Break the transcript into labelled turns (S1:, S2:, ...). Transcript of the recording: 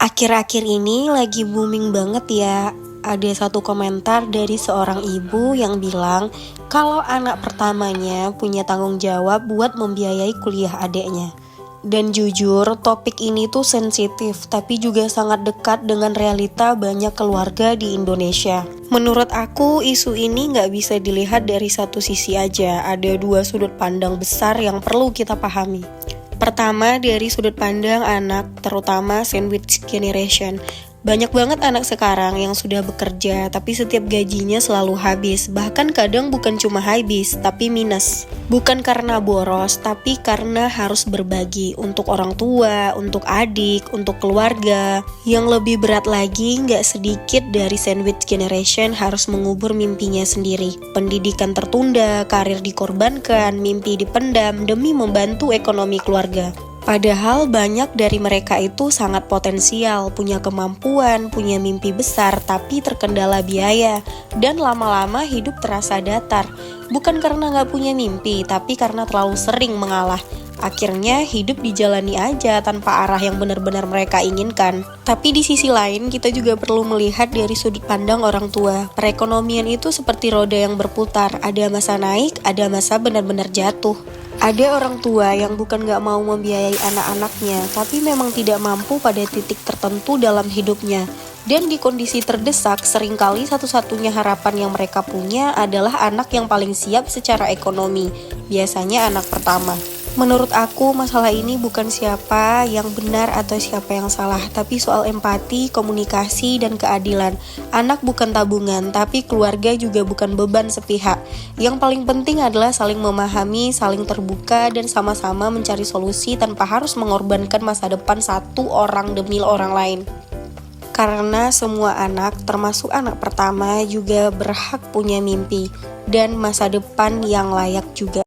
S1: Akhir-akhir ini lagi booming banget ya. Ada satu komentar dari seorang ibu yang bilang kalau anak pertamanya punya tanggung jawab buat membiayai kuliah adiknya. Dan jujur, topik ini tuh sensitif, tapi juga sangat dekat dengan realita banyak keluarga di Indonesia. Menurut aku, isu ini nggak bisa dilihat dari satu sisi aja. Ada dua sudut pandang besar yang perlu kita pahami. Pertama, dari sudut pandang anak, terutama sandwich generation. Banyak banget anak sekarang yang sudah bekerja, tapi setiap gajinya selalu habis. Bahkan kadang bukan cuma habis, tapi minus. Bukan karena boros, tapi karena harus berbagi untuk orang tua, untuk adik, untuk keluarga. Yang lebih berat lagi, nggak sedikit dari sandwich generation harus mengubur mimpinya sendiri. Pendidikan tertunda, karir dikorbankan, mimpi dipendam demi membantu ekonomi keluarga. Padahal banyak dari mereka itu sangat potensial, punya kemampuan, punya mimpi besar, tapi terkendala biaya. Dan lama-lama hidup terasa datar. Bukan karena gak punya mimpi, tapi karena terlalu sering mengalah. Akhirnya hidup dijalani aja tanpa arah yang benar-benar mereka inginkan. Tapi di sisi lain, kita juga perlu melihat dari sudut pandang orang tua. Perekonomian itu seperti roda yang berputar. Ada masa naik, ada masa benar-benar jatuh. Ada orang tua yang bukan gak mau membiayai anak-anaknya, tapi memang tidak mampu pada titik tertentu dalam hidupnya. Dan di kondisi terdesak, seringkali satu-satunya harapan yang mereka punya adalah anak yang paling siap secara ekonomi, biasanya anak pertama. Menurut aku, masalah ini bukan siapa yang benar atau siapa yang salah, tapi soal empati, komunikasi, dan keadilan. Anak bukan tabungan, tapi keluarga juga bukan beban sepihak. Yang paling penting adalah saling memahami, saling terbuka, dan sama-sama mencari solusi tanpa harus mengorbankan masa depan satu orang demi orang lain. Karena semua anak, termasuk anak pertama, juga berhak punya mimpi dan masa depan yang layak juga.